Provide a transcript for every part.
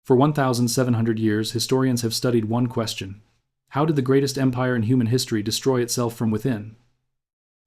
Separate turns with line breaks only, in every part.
For 1,700 years, historians have studied one question: how did the greatest empire in human history destroy itself from within?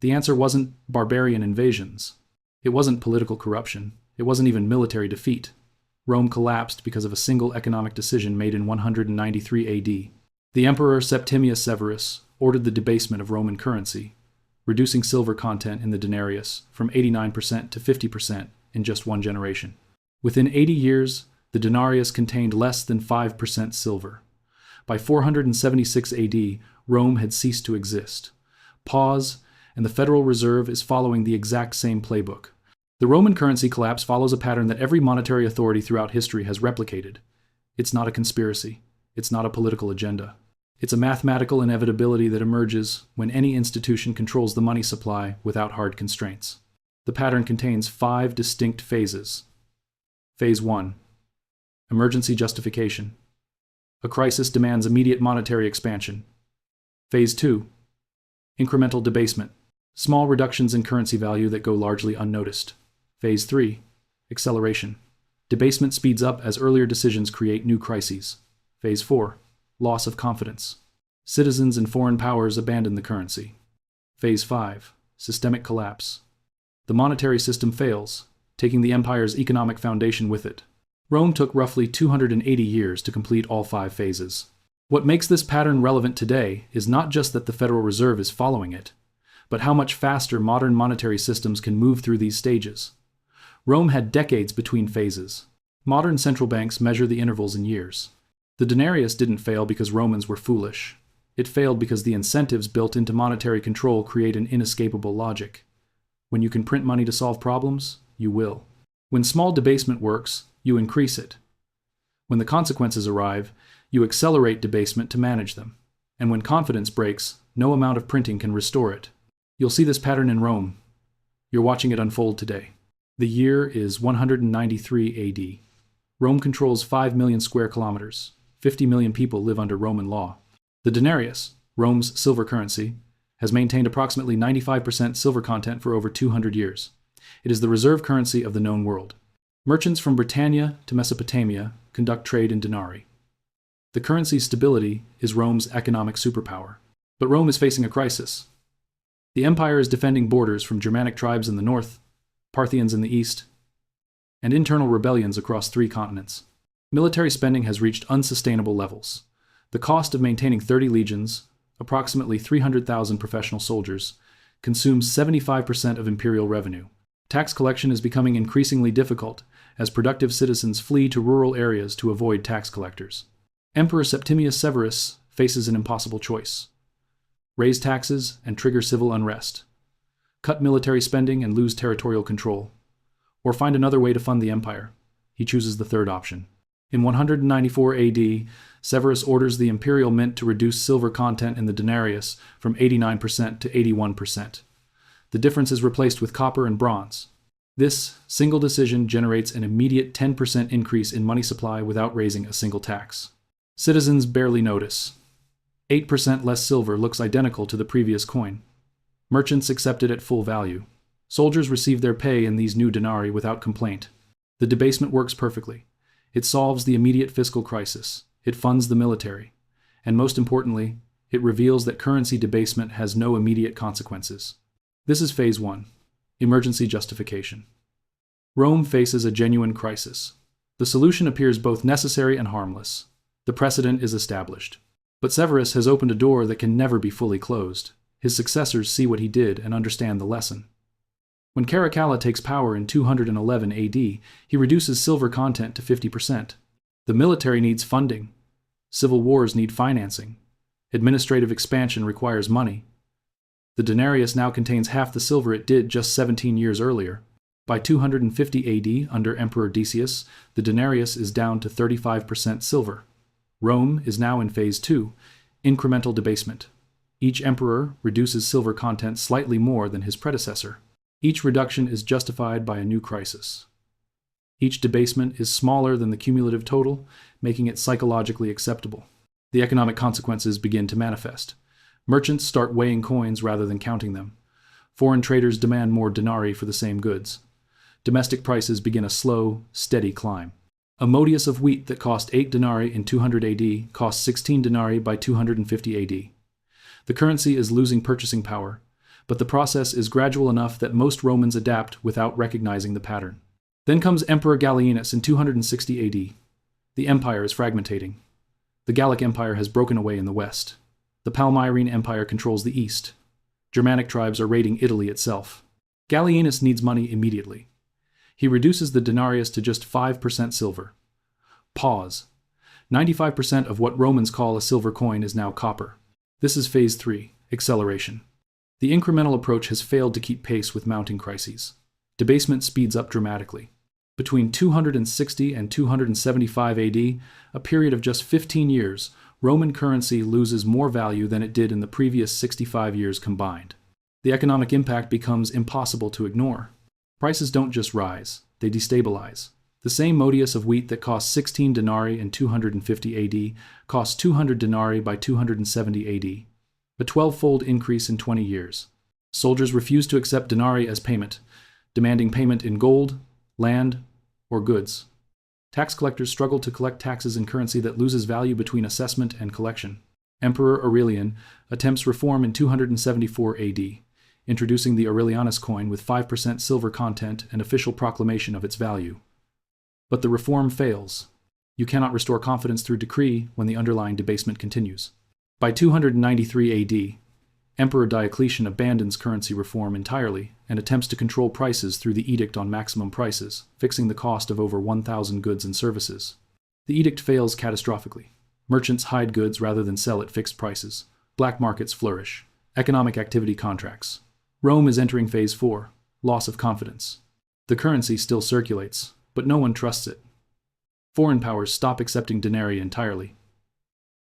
The answer wasn't barbarian invasions. It wasn't political corruption. It wasn't even military defeat. Rome collapsed because of a single economic decision made in 193 AD. The emperor Septimius Severus ordered the debasement of Roman currency, reducing silver content in the denarius from 89% to 50% in just one generation. Within 80 years, the denarius contained less than 5% silver. By 476 AD, Rome had ceased to exist. Pause, and the Federal Reserve is following the exact same playbook. The Roman currency collapse follows a pattern that every monetary authority throughout history has replicated. It's not a conspiracy. It's not a political agenda. It's a mathematical inevitability that emerges when any institution controls the money supply without hard constraints. The pattern contains 5 distinct phases. Phase 1. Emergency justification. A crisis demands immediate monetary expansion. Phase 2. Incremental debasement. Small reductions in currency value that go largely unnoticed. Phase 3. Acceleration. Debasement speeds up as earlier decisions create new crises. Phase 4. Loss of confidence. Citizens and foreign powers abandon the currency. Phase 5. Systemic collapse. The monetary system fails, taking the empire's economic foundation with it. Rome took roughly 280 years to complete all 5 phases. What makes this pattern relevant today is not just that the Federal Reserve is following it, but how much faster modern monetary systems can move through these stages. Rome had decades between phases. Modern central banks measure the intervals in years. The denarius didn't fail because Romans were foolish. It failed because the incentives built into monetary control create an inescapable logic. When you can print money to solve problems, you will. When small debasement works, you increase it. When the consequences arrive, you accelerate debasement to manage them. And when confidence breaks, no amount of printing can restore it. You'll see this pattern in Rome. You're watching it unfold today. The year is 193 AD. Rome controls 5 million square kilometers. 50 million people live under Roman law. The denarius, Rome's silver currency, has maintained approximately 95% silver content for over 200 years. It is the reserve currency of the known world. Merchants from Britannia to Mesopotamia conduct trade in denarii. The currency's stability is Rome's economic superpower. But Rome is facing a crisis. The empire is defending borders from Germanic tribes in the north, Parthians in the east, and internal rebellions across 3 continents. Military spending has reached unsustainable levels. The cost of maintaining 30 legions, approximately 300,000 professional soldiers, consumes 75% of imperial revenue. Tax collection is becoming increasingly difficult as productive citizens flee to rural areas to avoid tax collectors. Emperor Septimius Severus faces an impossible choice: raise taxes and trigger civil unrest, cut military spending and lose territorial control, or find another way to fund the empire. He chooses the third option. In 194 AD, Severus orders the imperial mint to reduce silver content in the denarius from 89% to 81%. The difference is replaced with copper and bronze. This single decision generates an immediate 10% increase in money supply without raising a single tax. Citizens barely notice. 8% less silver looks identical to the previous coin. Merchants accept it at full value. Soldiers receive their pay in these new denarii without complaint. The debasement works perfectly. It solves the immediate fiscal crisis. It funds the military. And most importantly, it reveals that currency debasement has no immediate consequences. This is phase 1. Emergency justification. Rome faces a genuine crisis. The solution appears both necessary and harmless. The precedent is established. But Severus has opened a door that can never be fully closed. His successors see what he did and understand the lesson. When Caracalla takes power in 211 AD, he reduces silver content to 50%. The military needs funding. Civil wars need financing. Administrative expansion requires money. The denarius now contains half the silver it did just 17 years earlier. By 250 AD, under Emperor Decius, the denarius is down to 35% silver. Rome is now in phase 2, incremental debasement. Each emperor reduces silver content slightly more than his predecessor. Each reduction is justified by a new crisis. Each debasement is smaller than the cumulative total, making it psychologically acceptable. The economic consequences begin to manifest. Merchants start weighing coins rather than counting them. Foreign traders demand more denarii for the same goods. Domestic prices begin a slow, steady climb. A modius of wheat that cost 8 denarii in 200 AD cost 16 denarii by 250 AD. The currency is losing purchasing power, but the process is gradual enough that most Romans adapt without recognizing the pattern. Then comes Emperor Gallienus in 260 AD. The empire is fragmentating. The Gallic Empire has broken away in the west. The Palmyrene Empire controls the east. Germanic tribes are raiding Italy itself. Gallienus needs money immediately. He reduces the denarius to just 5% silver. Pause. 95% of what Romans call a silver coin is now copper. This is phase 3, acceleration. The incremental approach has failed to keep pace with mounting crises. Debasement speeds up dramatically. Between 260 and 275 AD, a period of just 15 years, Roman currency loses more value than it did in the previous 65 years combined. The economic impact becomes impossible to ignore. Prices don't just rise, they destabilize. The same modius of wheat that cost 16 denarii in 250 AD costs 200 denarii by 270 AD. A 12-fold increase in 20 years. Soldiers refuse to accept denarii as payment, demanding payment in gold, land, or goods. Tax collectors struggle to collect taxes in currency that loses value between assessment and collection. Emperor Aurelian attempts reform in 274 AD, introducing the Aurelianus coin with 5% silver content and official proclamation of its value. But the reform fails. You cannot restore confidence through decree when the underlying debasement continues. By 293 AD, Emperor Diocletian abandons currency reform entirely and attempts to control prices through the Edict on Maximum Prices, fixing the cost of over 1,000 goods and services. The edict fails catastrophically. Merchants hide goods rather than sell at fixed prices. Black markets flourish. Economic activity contracts. Rome is entering phase 4, loss of confidence. The currency still circulates, but no one trusts it. Foreign powers stop accepting denarii entirely.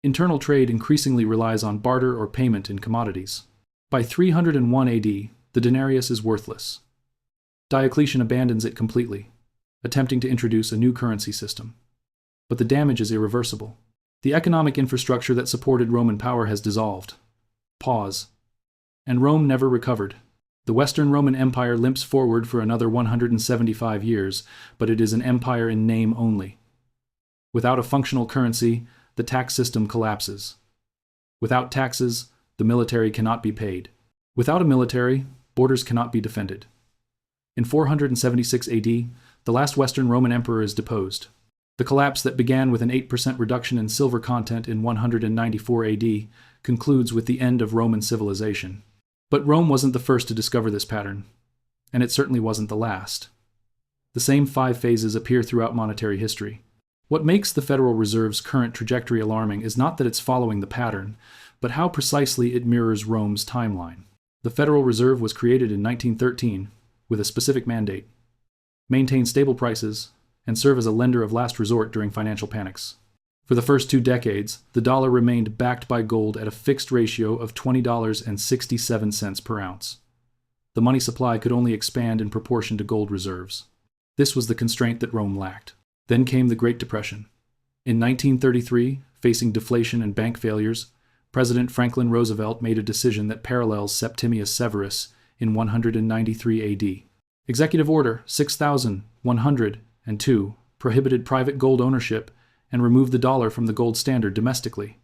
Internal trade increasingly relies on barter or payment in commodities. By 301 AD, the denarius is worthless. Diocletian abandons it completely, attempting to introduce a new currency system. But the damage is irreversible. The economic infrastructure that supported Roman power has dissolved. Pause. And Rome never recovered. The Western Roman Empire limps forward for another 175 years, but it is an empire in name only. Without a functional currency, the tax system collapses. Without taxes, the military cannot be paid. Without a military, borders cannot be defended. In 476 AD, the last Western Roman emperor is deposed. The collapse that began with an 8% reduction in silver content in 194 AD concludes with the end of Roman civilization. But Rome wasn't the first to discover this pattern, and it certainly wasn't the last. The same 5 phases appear throughout monetary history. What makes the Federal Reserve's current trajectory alarming is not that it's following the pattern, but how precisely it mirrors Rome's timeline. The Federal Reserve was created in 1913 with a specific mandate: maintain stable prices and serve as a lender of last resort during financial panics. For the first 2 decades, the dollar remained backed by gold at a fixed ratio of $20.67 per ounce. The money supply could only expand in proportion to gold reserves. This was the constraint that Rome lacked. Then came the Great Depression. In 1933, facing deflation and bank failures, President Franklin Roosevelt made a decision that parallels Septimius Severus in 193 AD. Executive Order 6102 prohibited private gold ownership and removed the dollar from the gold standard domestically.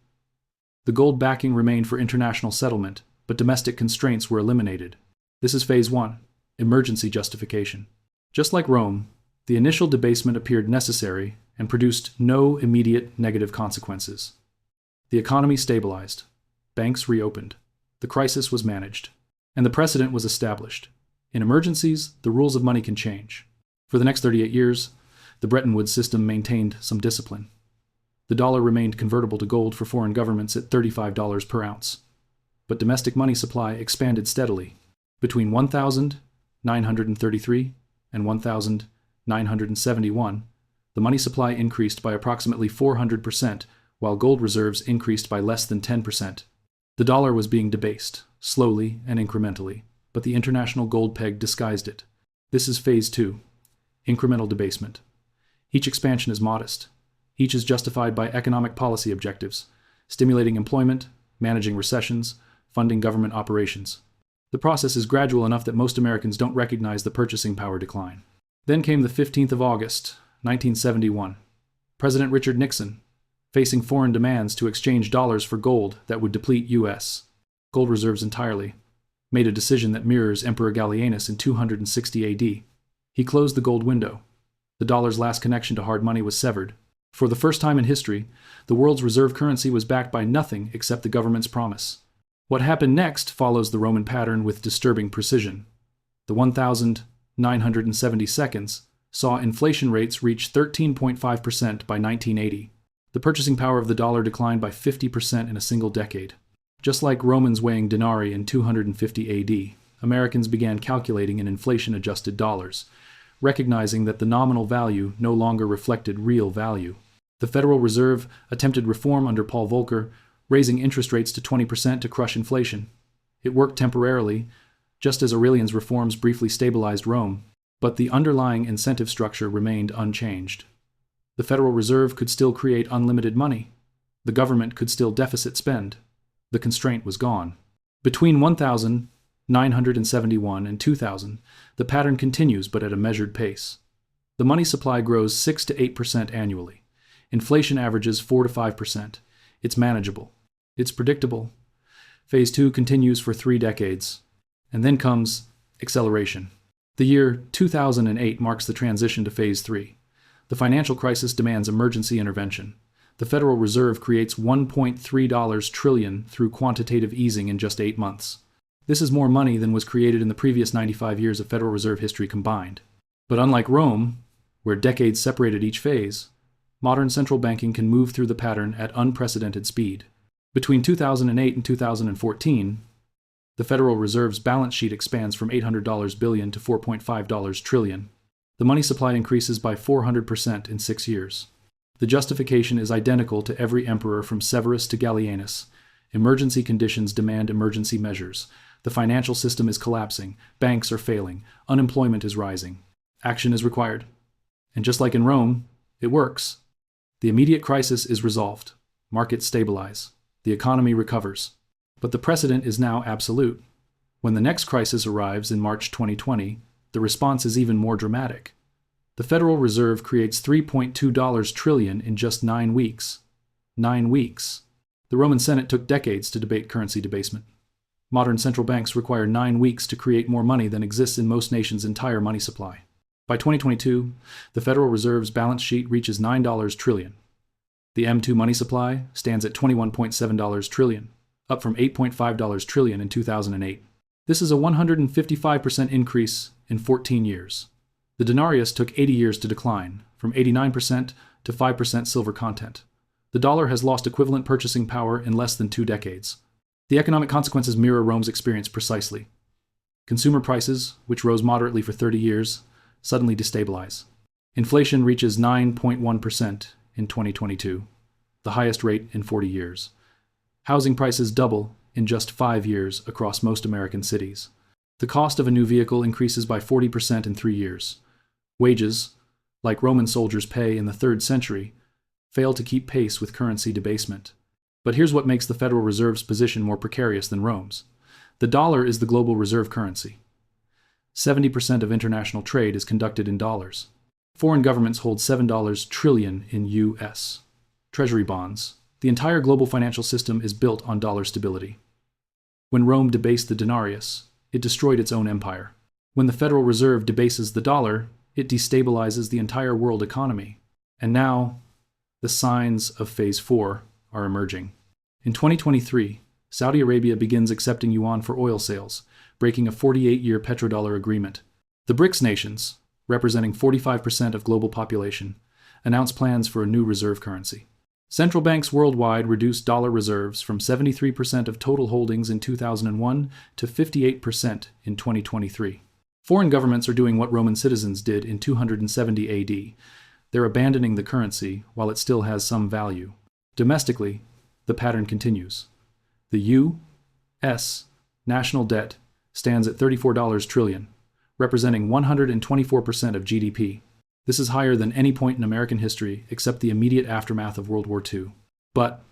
The gold backing remained for international settlement, but domestic constraints were eliminated. This is phase 1, emergency justification. Just like Rome, the initial debasement appeared necessary and produced no immediate negative consequences. The economy stabilized. Banks reopened. The crisis was managed. And the precedent was established. In emergencies, the rules of money can change. For the next 38 years, the Bretton Woods system maintained some discipline. The dollar remained convertible to gold for foreign governments at $35 per ounce. But domestic money supply expanded steadily. Between 1933 and 1971, the money supply increased by approximately 400%, while gold reserves increased by less than 10%. The dollar was being debased, slowly and incrementally, but the international gold peg disguised it. This is phase 2, incremental debasement. Each expansion is modest. Each is justified by economic policy objectives, stimulating employment, managing recessions, funding government operations. The process is gradual enough that most Americans don't recognize the purchasing power decline. Then came the 15th of August, 1971. President Richard Nixon, facing foreign demands to exchange dollars for gold that would deplete U.S. gold reserves entirely, made a decision that mirrors Emperor Gallienus in 260 AD. He closed the gold window. The dollar's last connection to hard money was severed. For the first time in history, the world's reserve currency was backed by nothing except the government's promise. What happened next follows the Roman pattern with disturbing precision. The 1,970 seconds saw inflation rates reach 13.5% by 1980. The purchasing power of the dollar declined by 50% in a single decade. Just like Romans weighing denarii in 250 AD, Americans began calculating in inflation-adjusted dollars, recognizing that the nominal value no longer reflected real value. The Federal Reserve attempted reform under Paul Volcker, raising interest rates to 20% to crush inflation. It worked temporarily, just as Aurelian's reforms briefly stabilized Rome, but the underlying incentive structure remained unchanged. The Federal Reserve could still create unlimited money. The government could still deficit spend. The constraint was gone. Between 1,971 and 2000, the pattern continues but at a measured pace. The money supply grows 6 to 8% annually. Inflation averages 4 to 5%. It's manageable. It's predictable. Phase 2 continues for 3 decades. And then comes acceleration. The year 2008 marks the transition to Phase 3. The financial crisis demands emergency intervention. The Federal Reserve creates $1.3 trillion through quantitative easing in just 8 months. This is more money than was created in the previous 95 years of Federal Reserve history combined. But unlike Rome, where decades separated each phase, modern central banking can move through the pattern at unprecedented speed. Between 2008 and 2014, the Federal Reserve's balance sheet expands from $800 billion to $4.5 trillion. The money supply increases by 400% in 6 years. The justification is identical to every emperor from Severus to Gallienus. Emergency conditions demand emergency measures. The financial system is collapsing. Banks are failing. Unemployment is rising. Action is required. And just like in Rome, it works. The immediate crisis is resolved. Markets stabilize. The economy recovers. But the precedent is now absolute. When the next crisis arrives in March 2020, the response is even more dramatic. The Federal Reserve creates $3.2 trillion in just 9 weeks. 9 weeks. The Roman Senate took decades to debate currency debasement. Modern central banks require 9 weeks to create more money than exists in most nations' entire money supply. By 2022, the Federal Reserve's balance sheet reaches $9 trillion. The M2 money supply stands at $21.7 trillion, up from $8.5 trillion in 2008. This is a 155% increase in 14 years. The denarius took 80 years to decline, from 89% to 5% silver content. The dollar has lost equivalent purchasing power in less than 2 decades. The economic consequences mirror Rome's experience precisely. Consumer prices, which rose moderately for 30 years, suddenly destabilize. Inflation reaches 9.1% in 2022, the highest rate in 40 years. Housing prices double in just 5 years across most American cities. The cost of a new vehicle increases by 40% in 3 years. Wages, like Roman soldiers' pay in the 3rd century, fail to keep pace with currency debasement. But here's what makes the Federal Reserve's position more precarious than Rome's. The dollar is the global reserve currency. 70% of international trade is conducted in dollars. Foreign governments hold $7 trillion in U.S. Treasury bonds. The entire global financial system is built on dollar stability. When Rome debased the denarius, it destroyed its own empire. When the Federal Reserve debases the dollar, it destabilizes the entire world economy. And now, the signs of Phase 4 are emerging. In 2023, Saudi Arabia begins accepting yuan for oil sales, breaking a 48-year petrodollar agreement. The BRICS nations, representing 45% of global population, announce plans for a new reserve currency. Central banks worldwide reduced dollar reserves from 73% of total holdings in 2001 to 58% in 2023. Foreign governments are doing what Roman citizens did in 270 AD. They're abandoning the currency while it still has some value. Domestically, the pattern continues. The U.S. national debt stands at $34 trillion, representing 124% of GDP. This is higher than any point in American history except the immediate aftermath of World War II. But,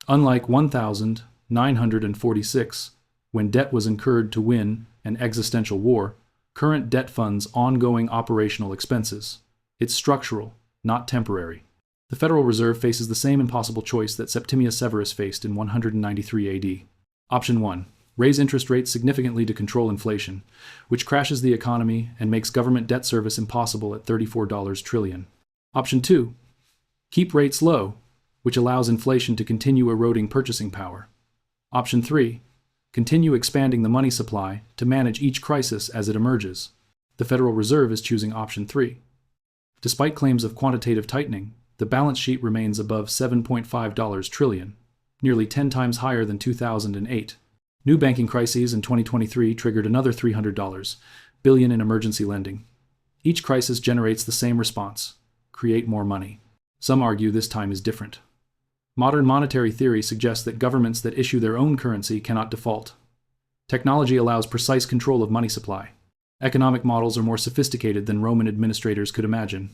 unlike 1946, when debt was incurred to win an existential war, current debt funds ongoing operational expenses. It's structural, not temporary. The Federal Reserve faces the same impossible choice that Septimius Severus faced in 193 AD. Option 1. Raise interest rates significantly to control inflation, which crashes the economy and makes government debt service impossible at $34 trillion. Option 2. Keep rates low, which allows inflation to continue eroding purchasing power. Option 3. Continue expanding the money supply to manage each crisis as it emerges. The Federal Reserve is choosing option 3. Despite claims of quantitative tightening, the balance sheet remains above $7.5 trillion, nearly 10 times higher than 2008. New banking crises in 2023 triggered another $300 billion in emergency lending. Each crisis generates the same response: create more money. Some argue this time is different. Modern monetary theory suggests that governments that issue their own currency cannot default. Technology allows precise control of money supply. Economic models are more sophisticated than Roman administrators could imagine.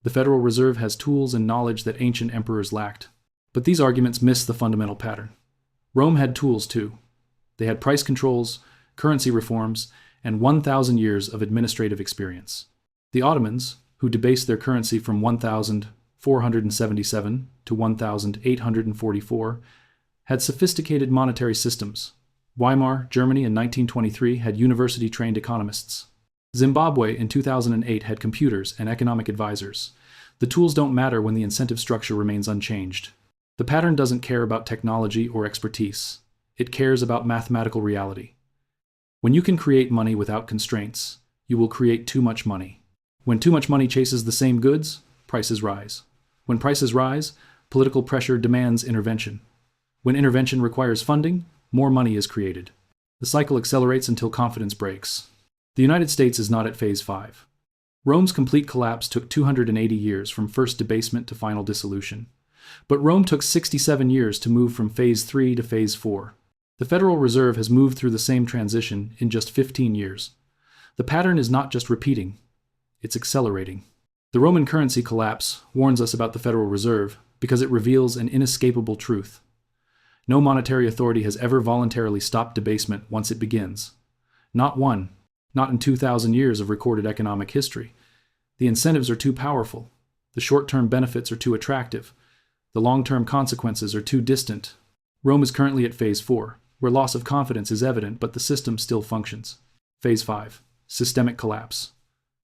The Federal Reserve has tools and knowledge that ancient emperors lacked. But these arguments miss the fundamental pattern. Rome had tools too. They had price controls, currency reforms, and 1,000 years of administrative experience. The Ottomans, who debased their currency from 1,477 to 1,844, had sophisticated monetary systems. Weimar, Germany in 1923 had university-trained economists. Zimbabwe in 2008 had computers and economic advisors. The tools don't matter when the incentive structure remains unchanged. The pattern doesn't care about technology or expertise. It cares about mathematical reality. When you can create money without constraints, you will create too much money. When too much money chases the same goods, prices rise. When prices rise, political pressure demands intervention. When intervention requires funding, more money is created. The cycle accelerates until confidence breaks. The United States is not at phase 5. Rome's complete collapse took 280 years from first debasement to final dissolution. But Rome took 67 years to move from phase 3 to phase 4. The Federal Reserve has moved through the same transition in just 15 years. The pattern is not just repeating, it's accelerating. The Roman currency collapse warns us about the Federal Reserve because it reveals an inescapable truth. No monetary authority has ever voluntarily stopped debasement once it begins. Not one. Not in 2,000 years of recorded economic history. The incentives are too powerful. The short-term benefits are too attractive. The long-term consequences are too distant. Rome is currently at phase 4, where loss of confidence is evident but the system still functions. Phase 5, systemic collapse,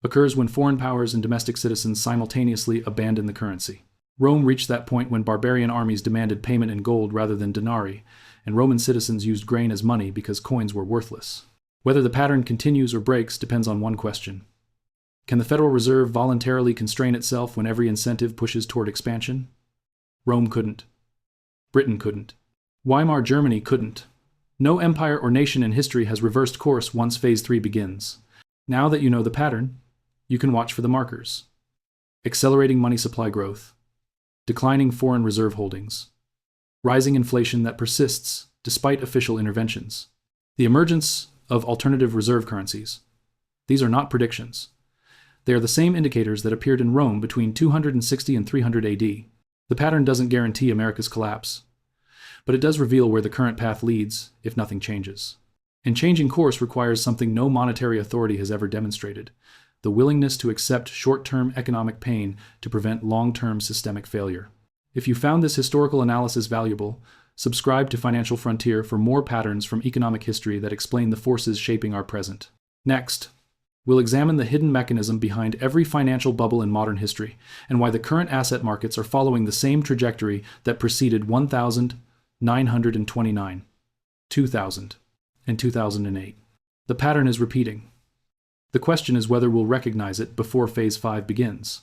occurs when foreign powers and domestic citizens simultaneously abandon the currency. Rome reached that point when barbarian armies demanded payment in gold rather than denarii, and Roman citizens used grain as money because coins were worthless. Whether the pattern continues or breaks depends on one question. Can the Federal Reserve voluntarily constrain itself when every incentive pushes toward expansion? Rome couldn't. Britain couldn't. Weimar Germany couldn't. No empire or nation in history has reversed course once phase 3 begins. Now that you know the pattern, you can watch for the markers. Accelerating money supply growth. Declining foreign reserve holdings. Rising inflation that persists despite official interventions. The emergence of alternative reserve currencies. These are not predictions. They are the same indicators that appeared in Rome between 260 and 300 AD. The pattern doesn't guarantee America's collapse, but it does reveal where the current path leads if nothing changes. And changing course requires something no monetary authority has ever demonstrated: the willingness to accept short-term economic pain to prevent long-term systemic failure. If you found this historical analysis valuable, subscribe to Financial Frontier for more patterns from economic history that explain the forces shaping our present. Next, we'll examine the hidden mechanism behind every financial bubble in modern history and why the current asset markets are following the same trajectory that preceded 1929, 2000, and 2008. The pattern is repeating. The question is whether we'll recognize it before phase 5 begins.